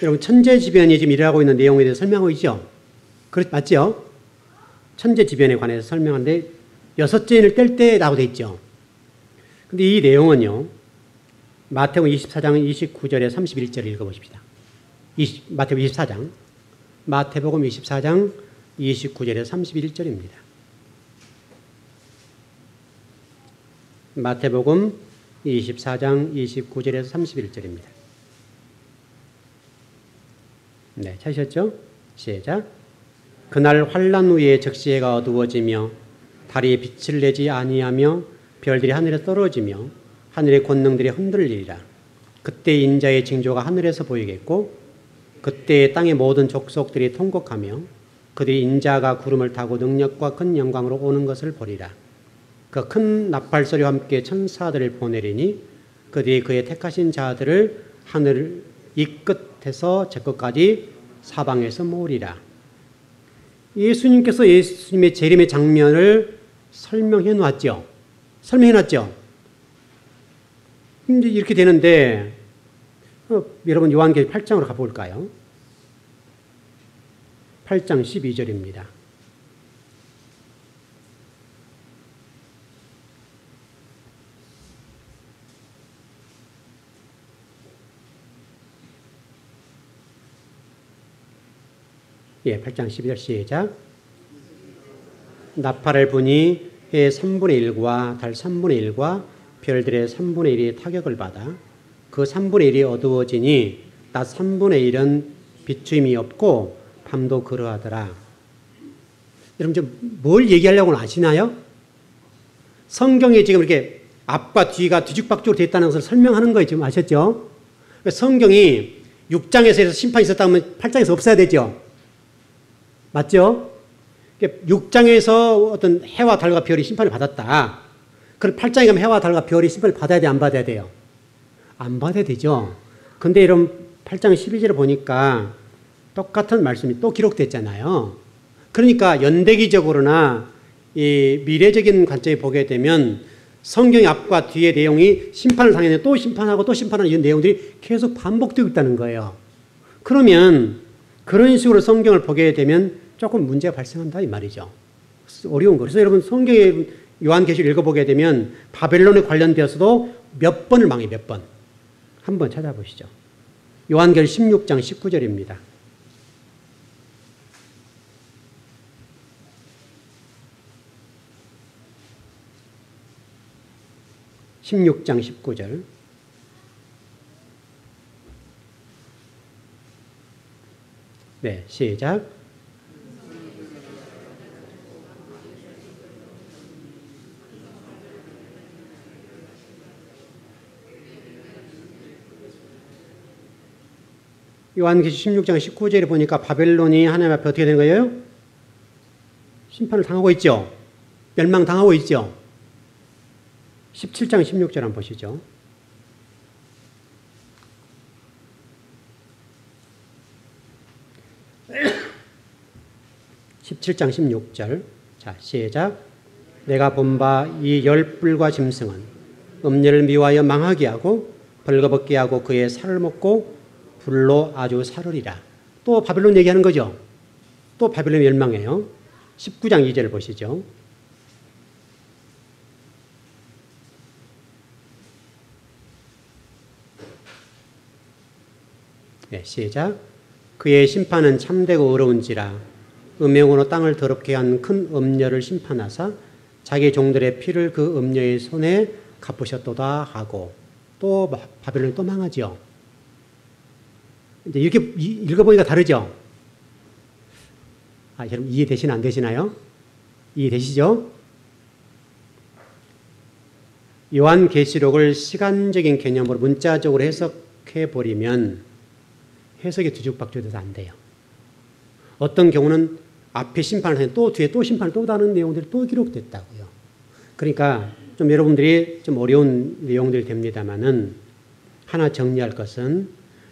여러분 천재지변이 지금 일어나고 있는 내용에 대해서 설명하고 있죠? 맞죠? 천재지변에 관해서 설명하는데 여섯째인을 뗄 때라고 되어 있죠. 근데 이 내용은요. 마태복음 24장 29절에 31절을 읽어보십시다. 마태복음 24장 29절에 31절입니다. 마태복음 24장 29절에서 31절입니다. 네, 찾으셨죠? 시작. 그날 환란 후에 적시해가 어두워지며 달이 빛을 내지 아니하며 별들이 하늘에 떨어지며 하늘의 권능들이 흔들리리라. 그때 인자의 징조가 하늘에서 보이겠고 그때 땅의 모든 족속들이 통곡하며 그들이 인자가 구름을 타고 능력과 큰 영광으로 오는 것을 보리라. 그 큰 나팔 소리와 함께 천사들을 보내리니 그 뒤에 그의 택하신 자들을 하늘 이 끝에서 저 끝까지 사방에서 모으리라. 예수님께서 예수님의 재림의 장면을 설명해 놨죠. 설명해 놨죠. 이제 이렇게 되는데 여러분 요한계시록 8장으로 가볼까요? 8장 12절입니다. 예, 8장 12절 시작. 나팔을 부니 해의 3분의 1과 달 3분의 1과 별들의 3분의 1이 타격을 받아 그 3분의 1이 어두워지니 낮 3분의 1은 비추임이 없고 밤도 그러하더라. 여러분 좀 뭘 얘기하려고 아시나요? 성경에 지금 이렇게 앞과 뒤가 뒤죽박죽으로 되어 있다는 것을 설명하는 거예요. 지금 아셨죠? 성경이 6장에서 심판이 있었다면 8장에서 없어야 되죠. 맞죠? 6장에서 어떤 해와 달과 별이 심판을 받았다. 그럼 8장에 가면 해와 달과 별이 심판을 받아야 돼, 안 받아야 돼요? 안 받아야 되죠. 근데 이런 8장 12절을 보니까 똑같은 말씀이 또 기록됐잖아요. 그러니까 연대기적으로나 이 미래적인 관점에 보게 되면 성경의 앞과 뒤의 내용이 심판을 당했는데 또 심판하고 또 심판하는 이런 내용들이 계속 반복되고 있다는 거예요. 그러면 그런 식으로 성경을 보게 되면 조금 문제가 발생한다 이 말이죠. 어려운 거. 그래서 여러분 성경의 요한계시록 읽어보게 되면 바벨론에 관련되어서도 몇 번을 망해 몇 번. 한번 찾아보시죠. 요한계시록 16장 19절입니다. (16장 19절) 네, 시작. 요한계시록 16장 19절에 보니까 바벨론이 하나님 앞에 어떻게 된 거예요? 심판을 당하고 있죠. 멸망당하고 있죠. 17장 16절 한번 보시죠. (17장 16절) 자, 시작. 내가 본 바 이 열불과 짐승은 음녀를 미워하여 망하게 하고 벌거벗게 하고 그의 살을 먹고 불로 아주 사르리라. 또 바벨론 얘기하는 거죠. 또 바벨론 멸망해요. 19장 2절을 보시죠. 네, 시작. 그의 심판은 참되고 어려운지라 음행으로 땅을 더럽게 한 큰 음녀를 심판하사 자기 종들의 피를 그 음녀의 손에 갚으셨도다 하고 또 바벨론이 또 망하죠. 이제 이렇게 읽어보니까 다르죠? 아, 여러분 이해되시나 안 되시나요? 이해되시죠? 요한계시록을 시간적인 개념으로 문자적으로 해석해버리면 해석이 뒤죽박죽돼서 안 돼요. 어떤 경우는 앞에 심판을 하면 또 뒤에 또 심판을 또 다른 내용들이 또 기록됐다고요. 그러니까 좀 여러분들이 좀 어려운 내용들이 됩니다만은 하나 정리할 것은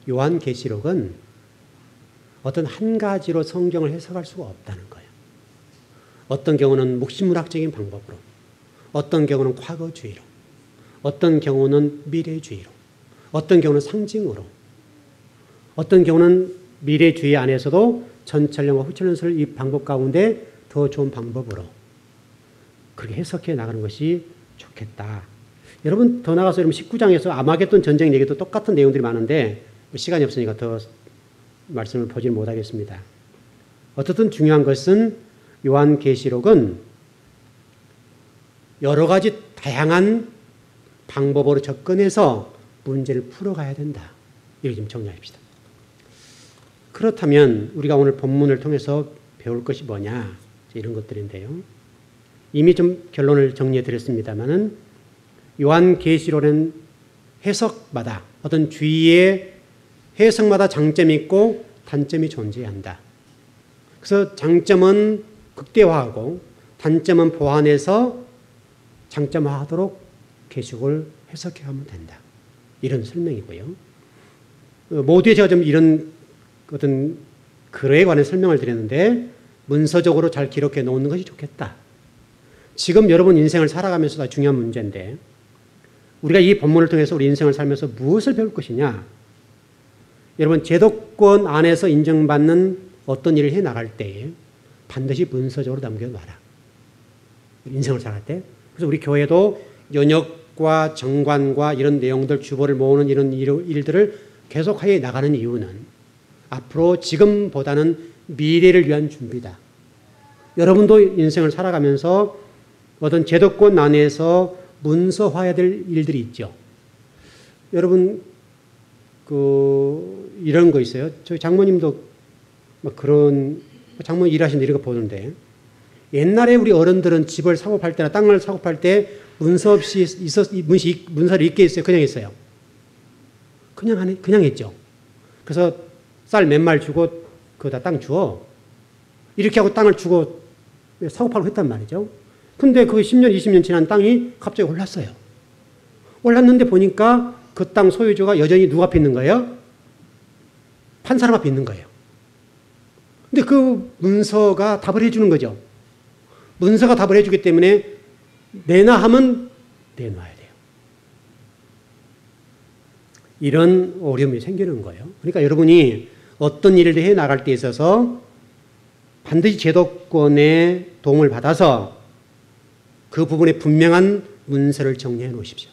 요한계시록은 어떤 한 가지로 성경을 해석할 수가 없다는 거예요. 어떤 경우는 묵시문학적인 방법으로, 어떤 경우는 과거주의로, 어떤 경우는 미래주의로, 어떤 경우는 상징으로, 어떤 경우는 미래주의 안에서도 전찰령과 후찰령설 이 방법 가운데 더 좋은 방법으로 그렇게 해석해 나가는 것이 좋겠다. 여러분 더 나가서 여러분 19장에서 아마겟돈 전쟁 얘기도 똑같은 내용들이 많은데 시간이 없으니까 더 말씀을 보지는 못하겠습니다. 어쨌든 중요한 것은 요한계시록은 여러 가지 다양한 방법으로 접근해서 문제를 풀어가야 된다. 이렇게 좀 정리합시다. 그렇다면 우리가 오늘 본문을 통해서 배울 것이 뭐냐 이런 것들인데요. 이미 좀 결론을 정리해 드렸습니다마는 요한계시록은 해석마다 어떤 주의의 해석마다 장점이 있고 단점이 존재한다. 그래서 장점은 극대화하고 단점은 보완해서 장점화하도록 계시록을 해석해 가면 된다. 이런 설명이고요. 모두에 제가 좀 이런 어떤 글에 관한 설명을 드렸는데 문서적으로 잘 기록해 놓는 것이 좋겠다. 지금 여러분 인생을 살아가면서 중요한 문제인데 우리가 이 본문을 통해서 우리 인생을 살면서 무엇을 배울 것이냐? 여러분 제도권 안에서 인정받는 어떤 일을 해나갈 때 반드시 문서적으로 남겨놔라. 인생을 살아갈 때. 그래서 우리 교회도 연역과 정관과 이런 내용들 주보를 모으는 이런 일들을 계속하여 나가는 이유는 앞으로 지금보다는 미래를 위한 준비다. 여러분도 인생을 살아가면서 어떤 제도권 안에서 문서화해야 될 일들이 있죠. 여러분 이런 거 있어요. 저희 장모님도 막 그런 장모님 일하시는데 이런 거 보는데 옛날에 우리 어른들은 집을 사고 팔 때나 땅을 사고 팔 때 문서 없이 문서를 읽게 했어요. 그냥 했어요. 그냥 했죠. 그래서 쌀 몇 말 주고 그다 땅 주어 이렇게 하고 땅을 주고 사고 팔고 했단 말이죠. 근데 그 10년, 20년 지난 땅이 갑자기 올랐어요. 올랐는데 보니까 그 땅 소유주가 여전히 누가 앞에 있는 거예요? 판 사람 앞에 있는 거예요. 근데 그 문서가 답을 해주는 거죠. 문서가 답을 해주기 때문에 내놔 하면 내놔야 돼요. 이런 어려움이 생기는 거예요. 그러니까 여러분이 어떤 일을 해 나갈 때 있어서 반드시 제도권의 도움을 받아서 그 부분에 분명한 문서를 정리해 놓으십시오.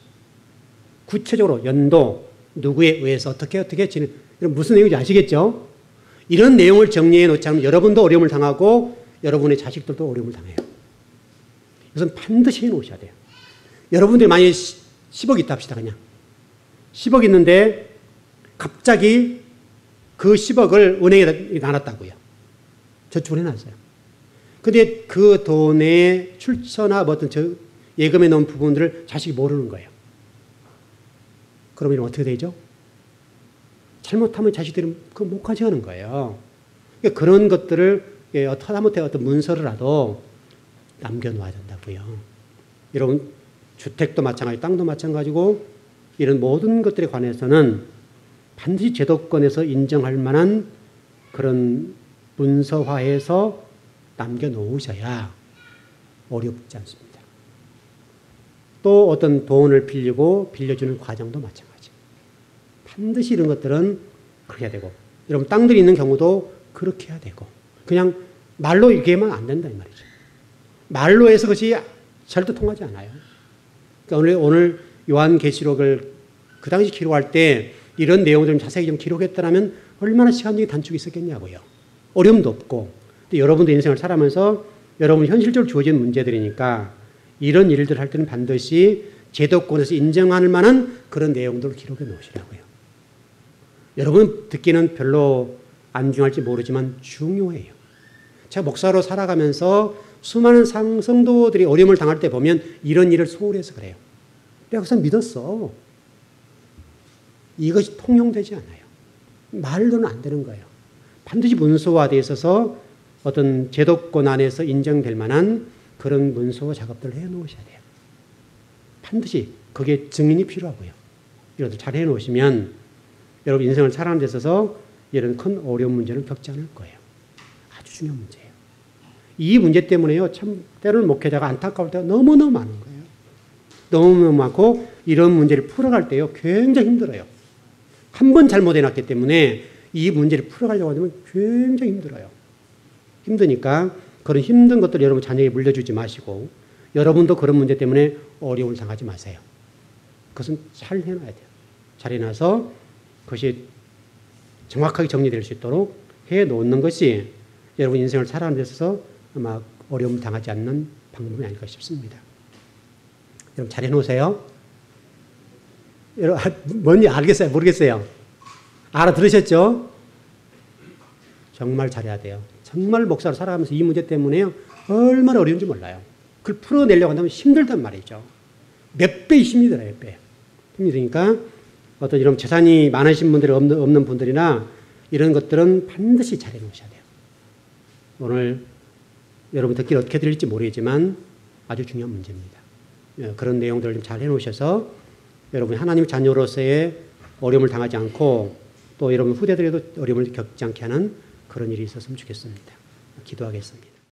구체적으로 연도, 누구에 의해서 어떻게 지는 이런 무슨 내용인지 아시겠죠? 이런 내용을 정리해 놓지 않으면 여러분도 어려움을 당하고 여러분의 자식들도 어려움을 당해요. 이것은 반드시 해 놓으셔야 돼요. 여러분들이 만약에 10억 있다 합시다. 그냥 10억 있는데 갑자기 그 10억을 은행에 놔놨다고요. 저축을 해놨어요. 근데 그 돈의 출처나 뭐 어떤 예금에 넣은 부분들을 자식이 모르는 거예요. 그러면 어떻게 되죠? 잘못하면 자식들은 그거 못 가져가는 거예요. 그러니까 그런 것들을 하다못해 어떤 문서라도 남겨놓아야 된다고요. 여러분 주택도 마찬가지, 땅도 마찬가지고 이런 모든 것들에 관해서는 반드시 제도권에서 인정할 만한 그런 문서화해서 남겨놓으셔야 어렵지 않습니다. 또 어떤 돈을 빌려주는 과정도 마찬가지. 반드시 이런 것들은 그렇게 해야 되고 여러분 땅들이 있는 경우도 그렇게 해야 되고 그냥 말로 얘기하면 안 된다 이 말이죠. 말로 해서 그것이 절대 통하지 않아요. 그러니까 오늘 요한계시록을 그 당시 기록할 때 이런 내용을 좀 자세히 좀 기록했더라면 얼마나 시간적인 단축이 있었겠냐고요. 어려움도 없고 여러분도 인생을 살아가면서 여러분 현실적으로 주어진 문제들이니까 이런 일들을 할 때는 반드시 제도권에서 인정할 만한 그런 내용들을 기록해 놓으시라고요. 여러분 듣기는 별로 안 중요할지 모르지만 중요해요. 제가 목사로 살아가면서 수많은 성도들이 어려움을 당할 때 보면 이런 일을 소홀히 해서 그래요. 내가 그것을 믿었어. 이것이 통용되지 않아요. 말로는 안 되는 거예요. 반드시 문서화되어 있어서 어떤 제도권 안에서 인정될 만한 그런 문서 작업들을 해놓으셔야 돼요. 반드시 그게 증인이 필요하고요. 이런 잘 해놓으시면 여러분 인생을 살아가는 데 있어서 이런 큰 어려운 문제는 겪지 않을 거예요. 아주 중요한 문제예요. 이 문제 때문에요. 참 때로는 목회자가 안타까울 때가 너무너무 많은 거예요. 너무너무 많고 이런 문제를 풀어갈 때요. 굉장히 힘들어요. 한 번 잘못해놨기 때문에 이 문제를 풀어가려고 하면 굉장히 힘들어요. 힘드니까 그런 힘든 것들 여러분 자녀에게 물려주지 마시고 여러분도 그런 문제 때문에 어려움을 당하지 마세요. 그것은 잘 해놔야 돼요. 잘 해놔서 그것이 정확하게 정리될 수 있도록 해놓는 것이 여러분 인생을 살아가는 데 있어서 아마 어려움을 당하지 않는 방법이 아닐까 싶습니다. 여러분 잘 해놓으세요. 여러분 뭔지 알겠어요? 모르겠어요? 알아들으셨죠? 정말 잘해야 돼요. 정말 목사로 살아가면서 이 문제 때문에요. 얼마나 어려운지 몰라요. 그걸 풀어내려고 한다면 힘들단 말이죠. 몇 배 힘들어요. 몇 배. 힘드니까 어떤 이런 재산이 많으신 분들이 없는 분들이나 이런 것들은 반드시 잘 해놓으셔야 돼요. 오늘 여러분 듣기를 어떻게 들릴지 모르겠지만 아주 중요한 문제입니다. 그런 내용들을 좀 잘 해놓으셔서 여러분 하나님 자녀로서의 어려움을 당하지 않고 또 여러분 후대들에도 어려움을 겪지 않게 하는 그런 일이 있었으면 좋겠습니다. 기도하겠습니다.